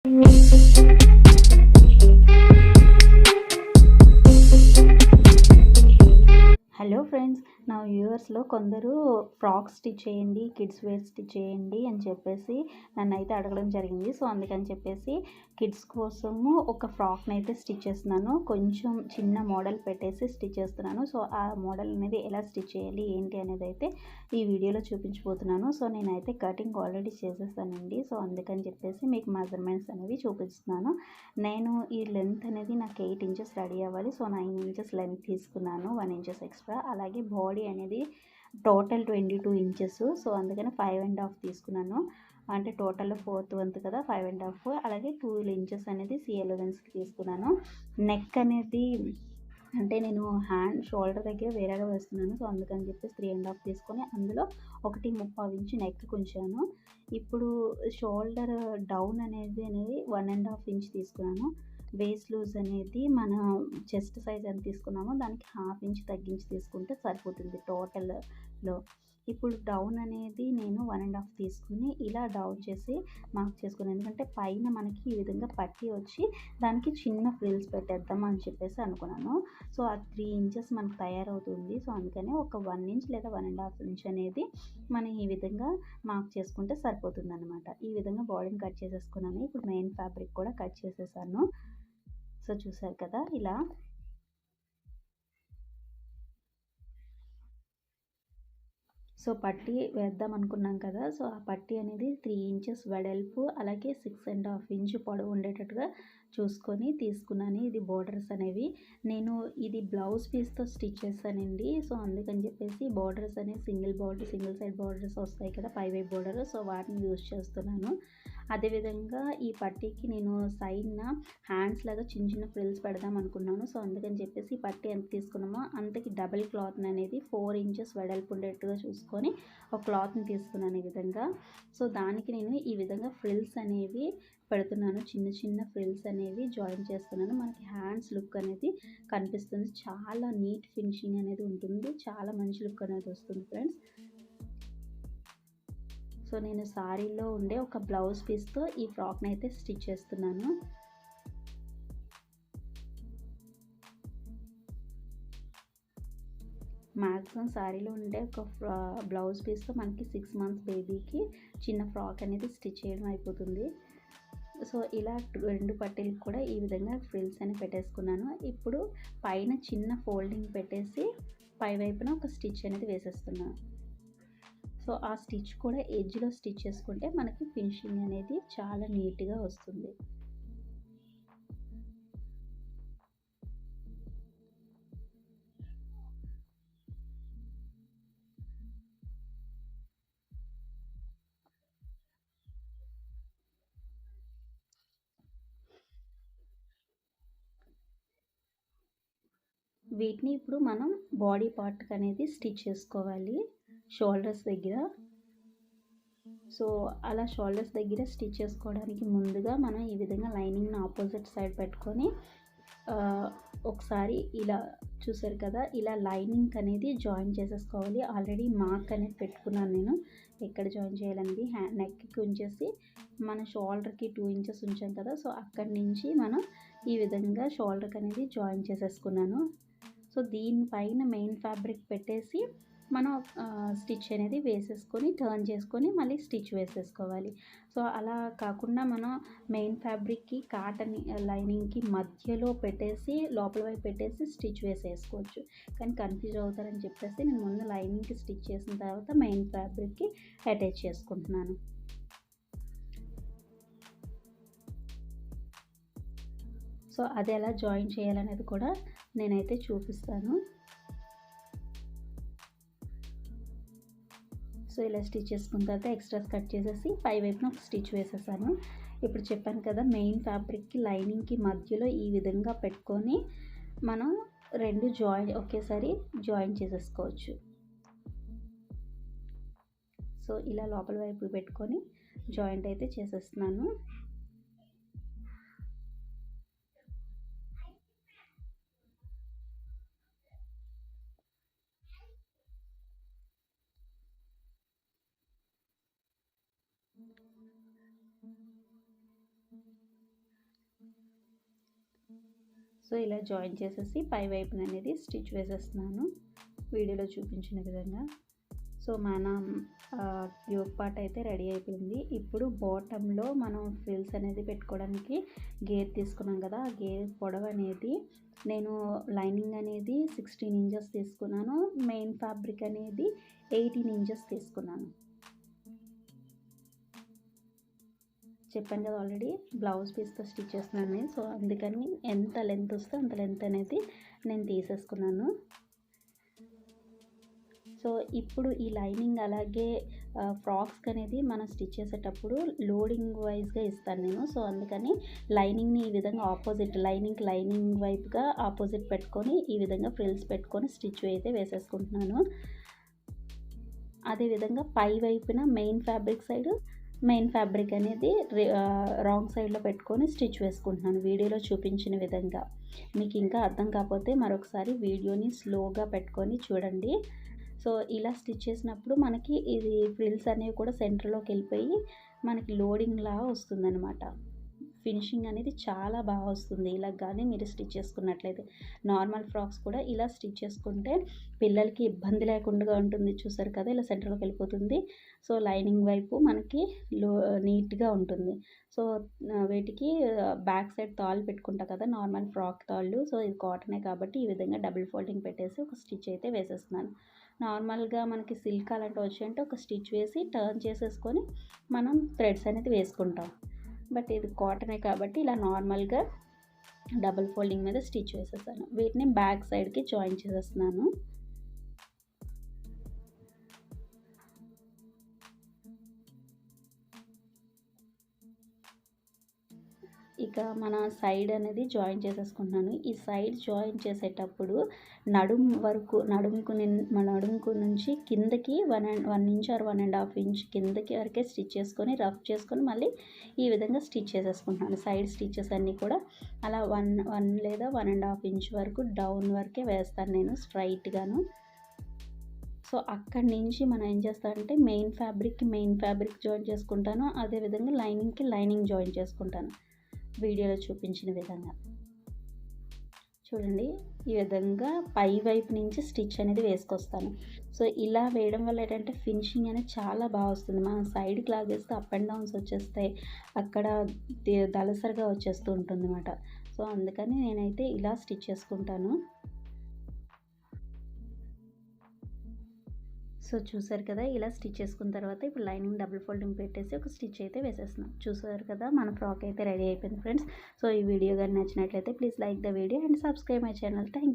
Hello friends, నా వ్యూవర్స్లో కొందరు frocks stitch చేయండి, కిడ్స్ వేర్ స్టిచ్ చేయండి అని చెప్పేసి నన్నైతే అడగడం జరిగింది. సో అందుకని చెప్పేసి కిడ్స్ కోసము ఒక ఫ్రాక్ని అయితే స్టిచ్ చేస్తున్నాను. కొంచెం చిన్న మోడల్ పెట్టేసి స్టిచ్ చేస్తున్నాను. సో ఆ మోడల్ అనేది ఎలా స్టిచ్ చేయాలి ఏంటి అనేది అయితే ఈ వీడియోలో చూపించబోతున్నాను. సో నేనైతే కటింగ్ ఆల్రెడీ చేసేసానండి. సో అందుకని చెప్పేసి మీకు మెజర్మెంట్స్ అనేవి చూపిస్తున్నాను. నేను ఈ లెంత్ అనేది నాకు 8 ఇంచెస్ రెడీ అవ్వాలి. సో 9 ఇంచెస్ లెంత్ తీసుకున్నాను, 1 ఇంచెస్ ఎక్స్ట్రా. అలాగే బాడీ అనేది టోటల్ 22 ఇంచెస్. సో అందుకని 5.5 తీసుకున్నాను. అంటే టోటల్లో 4th వంతు కదా, 5.5. అలాగే 2 ఇంచెస్ అనేది C11కి తీసుకున్నాను. నెక్ అనేది అంటే నేను హ్యాండ్ షోల్డర్ దగ్గర వేరేగా వేస్తున్నాను. సో అందుకని చెప్పేసి 3.5 తీసుకొని అందులో 1.5 ఇంచు నెక్ ఉంచాను. ఇప్పుడు షోల్డర్ డౌన్ అనేది 1.5 ఇంచ్ తీసుకున్నాను. వేస్ట్ లూజ్ అనేది మన చెస్ట్ సైజ్ ఎంత తీసుకున్నామో దానికి 1/2 ఇంచ్ తగ్గించి తీసుకుంటే సరిపోతుంది టోటల్లో. ఇప్పుడు డౌన్ అనేది నేను 1.5 తీసుకుని ఇలా డౌన్ చేసి మార్క్ చేసుకున్నాను. ఎందుకంటే పైన మనకి ఈ విధంగా పట్టి వచ్చి దానికి చిన్న ఫ్రిల్స్ పెట్టేద్దాం అని చెప్పేసి అనుకున్నాను. సో ఆ 3 ఇంచెస్ మనకు తయారవుతుంది. సో అందుకని ఒక 1 ఇంచ్ లేదా 1.5 ఇంచ్ అనేది మనం ఈ విధంగా మార్క్ చేసుకుంటే సరిపోతుంది అనమాట. ఈ విధంగా బాడీని కట్ చేసేసుకున్నాను. ఇప్పుడు మెయిన్ ఫ్యాబ్రిక్ కూడా కట్ చేసేసాను. సో చూసారు కదా ఇలా. సో పట్టీ వేద్దాం అనుకున్నాం కదా. సో ఆ పట్టీ అనేది 3 ఇంచెస్ వెడల్పు అలాగే 6.5 ఇంచ్ పొడవు ఉండేటట్టుగా చూసుకొని తీసుకున్నాను. ఇది బోర్డర్స్ అనేవి నేను ఇది బ్లౌజ్ పీస్తో స్టిచ్ చేశానండి. సో అందుకని చెప్పేసి బోర్డర్స్ అనేవి సింగిల్ సైడ్ బోర్డర్స్ వస్తాయి కదా, పైవైపు బోర్డర్. సో వాటిని యూజ్ చేస్తున్నాను. అదేవిధంగా ఈ పట్టీకి నేను సైడ్న హ్యాండ్స్ లాగా చిన్న చిన్న ఫ్రిల్స్ పెడదాం అనుకున్నాను. సో అందుకని చెప్పేసి ఈ పట్టీ ఎంత తీసుకున్నామో అంతకి డబుల్ క్లాత్ని అనేది 4 ఇంచెస్ వెడల్పు ఉండేట్టుగా చూసుకొని ఒక క్లాత్ని తీసుకున్నాను ఈ విధంగా. సో దానికి నేను ఈ విధంగా ఫ్రిల్స్ అనేవి పెడుతున్నాను. చిన్న చిన్న ఫ్రిల్స్ అనేవి జాయిన్ చేస్తున్నాను. మనకి హ్యాండ్స్ లుక్ అనేది కనిపిస్తుంది. చాలా నీట్ ఫినిషింగ్ అనేది ఉంటుంది. చాలా మంచి లుక్ అనేది వస్తుంది ఫ్రెండ్స్. సో నేను సారీలో ఉండే ఒక బ్లౌజ్ పీస్తో ఈ ఫ్రాక్ని అయితే స్టిచ్ చేస్తున్నాను. మ్యాక్సిమం శారీలో ఉండే ఒక బ్లౌజ్ పీస్తో మనకి 6 మంత్స్ బేబీకి చిన్న ఫ్రాక్ అనేది స్టిచ్ చేయడం అయిపోతుంది. సో ఇలా 2 పట్టీలకు కూడా ఈ విధంగా ఫ్రిల్స్ అని పెట్టేసుకున్నాను. ఇప్పుడు పైన చిన్న ఫోల్డింగ్ పెట్టేసి పై వైపున ఒక స్టిచ్ అనేది వేసేస్తున్నాను. సో ఆ స్టిచ్ కూడా ఎడ్జ్లో స్టిచ్ చేసుకుంటే మనకి ఫినిషింగ్ అనేది చాలా నీట్గా వస్తుంది. వీటిని ఇప్పుడు మనం బాడీ పార్ట్కి అనేది స్టిచ్ చేసుకోవాలి షోల్డర్స్ దగ్గర. సో అలా షోల్డర్స్ దగ్గర స్టిచ్ చేసుకోవడానికి ముందుగా మనం ఈ విధంగా లైనింగ్ని ఆపోజిట్ సైడ్ పెట్టుకొని ఒకసారి ఇలా చూసారు కదా, ఇలా లైనింగ్ అనేది జాయిన్ చేసేసుకోవాలి. ఆల్రెడీ మార్క్ అనేది పెట్టుకున్నాను నేను ఎక్కడ జాయిన్ చేయాలనేది. నెక్కి ఉంచేసి మన షోల్డర్కి 2 ఇంచెస్ ఉంచాం కదా, సో అక్కడి నుంచి మనం ఈ విధంగా షోల్డర్కి అనేది జాయిన్ చేసేసుకున్నాను. సో దీనిపైన మెయిన్ ఫ్యాబ్రిక్ పెట్టేసి మనం స్టిచ్ అనేది వేసేసుకొని టర్న్ చేసుకొని మళ్ళీ స్టిచ్ వేసేసుకోవాలి. సో అలా కాకుండా మనం మెయిన్ ఫ్యాబ్రిక్కి కాటన్ లైనింగ్కి మధ్యలో పెట్టేసి లోపల వైపు పెట్టేసి స్టిచ్ వేసేసుకోవచ్చు. కానీ కన్ఫ్యూజ్ అవుతారని చెప్పేసి నేను ముందు లైనింగ్కి స్టిచ్ చేసిన తర్వాత మెయిన్ ఫ్యాబ్రిక్కి అటాచ్ చేసుకుంటున్నాను. సో అది ఎలా జాయిన్ చేయాలనేది కూడా నేనైతే చూపిస్తాను. సో ఇలా స్టిచ్ చేసుకున్న తర్వాత ఎక్స్ట్రాస్ కట్ చేసేసి పై వైపున ఒక స్టిచ్ వేసేసాను. ఇప్పుడు చెప్పాను కదా, మెయిన్ ఫ్యాబ్రిక్కి లైనింగ్కి మధ్యలో ఈ విధంగా పెట్టుకొని మనం 2 ఒకేసారి జాయిన్ చేసేసుకోవచ్చు. సో ఇలా లోపల వైపు పెట్టుకొని జాయింట్ అయితే చేసేస్తున్నాను. సో ఇలా జాయిన్ చేసేసి పై వైపున అనేది స్టిచ్ వేసేస్తున్నాను వీడియోలో చూపించిన విధంగా. సో మనం యోక్ పార్ట్ అయితే రెడీ అయిపోయింది. ఇప్పుడు బాటంలో మనం ఫ్రిల్స్ అనేది పెట్టుకోవడానికి గేర్ తీసుకున్నాం కదా, ఆ గేర్ పొడవు అనేది నేను లైనింగ్ అనేది 16 ఇంచెస్ తీసుకున్నాను, మెయిన్ ఫ్యాబ్రిక్ అనేది 18 ఇంచెస్ తీసుకున్నాను. చెప్పాను కదా ఆల్రెడీ బ్లౌజ్ పీస్తో స్టిచ్ చేస్తున్నాను నేను. సో అందుకని ఎంత లెంత్ వస్తే అంత లెంత్ అనేది నేను తీసేసుకున్నాను. సో ఇప్పుడు ఈ లైనింగ్ అలాగే ఫ్రాక్స్కి అనేది మనం స్టిచ్ చేసేటప్పుడు లోడింగ్ వైజ్గా ఇస్తాను నేను. సో అందుకని లైనింగ్ని ఈ విధంగా ఆపోజిట్ లైనింగ్ వైపుగా ఆపోజిట్ పెట్టుకొని ఈ విధంగా ఫ్రిల్స్ పెట్టుకొని స్టిచ్ అయితే వేసేసుకుంటున్నాను. అదేవిధంగా పై వైపున మెయిన్ ఫ్యాబ్రిక్ అనేది రాంగ్ సైడ్లో పెట్టుకొని స్టిచ్ వేసుకుంటున్నాను వీడియోలో చూపించిన విధంగా. మీకు ఇంకా అర్థం కాకపోతే మరొకసారి వీడియోని స్లోగా పెట్టుకొని చూడండి. సో ఇలా స్టిచ్ చేసినప్పుడు మనకి ఇది ఫ్రిల్స్ అనేవి కూడా సెంటర్లోకి వెళ్ళిపోయి మనకి లోడింగ్లా వస్తుందన్నమాట. ఫినిషింగ్ అనేది చాలా బాగా వస్తుంది ఇలా కానీ మీరు స్టిచ్ చేసుకున్నట్లయితే. నార్మల్ ఫ్రాక్స్ కూడా ఇలా స్టిచ్ చేసుకుంటే పిల్లలకి ఇబ్బంది లేకుండా ఉంటుంది. చూసారు కదా ఇలా సెంటర్లోకి వెళ్ళిపోతుంది. సో లైనింగ్ వైపు మనకి నీట్గా ఉంటుంది. సో వీటికి బ్యాక్ సైడ్ తాళ్ళు పెట్టుకుంటా కదా నార్మల్ ఫ్రాక్ తాళ్ళు. సో ఇది కాటనే కాబట్టి ఈ విధంగా డబుల్ ఫోల్డింగ్ పెట్టేసి ఒక స్టిచ్ అయితే వేసేస్తున్నాను. నార్మల్గా మనకి సిల్క్ అలాంటివి వచ్చాయంటే ఒక స్టిచ్ వేసి టర్న్ చేసేసుకొని మనం థ్రెడ్స్ అనేది వేసుకుంటాం. బట్ ఇది కాటనే కాబట్టి ఇలా నార్మల్గా డబుల్ ఫోల్డింగ్ మీద స్టిచ్ వేసేసాను. వీటిని బ్యాక్ సైడ్కి జాయిన్ చేసేస్తున్నాను. ఇక మన సైడ్ అనేది జాయిన్ చేసేసుకుంటున్నాను. ఈ సైడ్ జాయిన్ చేసేటప్పుడు నడుముకు నుంచి కిందకి 1 ఇంచ్ ఆర్ 1.5 ఇంచ్ కిందకి వరకే స్టిచ్ చేసుకొని రఫ్ చేసుకొని మళ్ళీ ఈ విధంగా స్టిచ్ చేసేసుకుంటున్నాను. సైడ్ స్టిచెస్ అన్నీ కూడా అలా 1 లేదా 1.5 ఇంచ్ వరకు డౌన్ వరకే వేస్తాను నేను స్ట్రైట్గాను. సో అక్కడి నుంచి మనం ఏం చేస్తామంటే మెయిన్ ఫ్యాబ్రిక్ జాయిన్ చేసుకుంటాను. అదేవిధంగా లైనింగ్ జాయిన్ చేసుకుంటాను వీడియోలో చూపించిన విధంగా. చూడండి ఈ విధంగా పై వైపు నుంచి స్టిచ్ అనేది వేసుకొస్తాను. సో ఇలా వేయడం వల్ల ఏంటంటే ఫినిషింగ్ అనేది చాలా బాగా వస్తుంది. మనం సైడ్కి లాగేస్తే అప్ అండ్ డౌన్స్ వచ్చేస్తాయి, అక్కడ దళసరిగా వచ్చేస్తూ ఉంటుంది అన్నమాట. సో అందుకని నేనైతే ఇలా స్టిచ్ చేసుకుంటాను. సో చూసారు కదా ఇలా స్టిచ్ చేసుకున్న తర్వాత ఇప్పుడు లైనింగ్ డబుల్ ఫోల్డింగ్ పెట్టేసి ఒక స్టిచ్ అయితే వేసేస్తున్నాం. చూసారు కదా మన ఫ్రాక్ అయితే రెడీ అయిపోయింది ఫ్రెండ్స్. సో ఈ వీడియో కానీ నచ్చినట్లయితే please like the video and subscribe my channel. Thank you.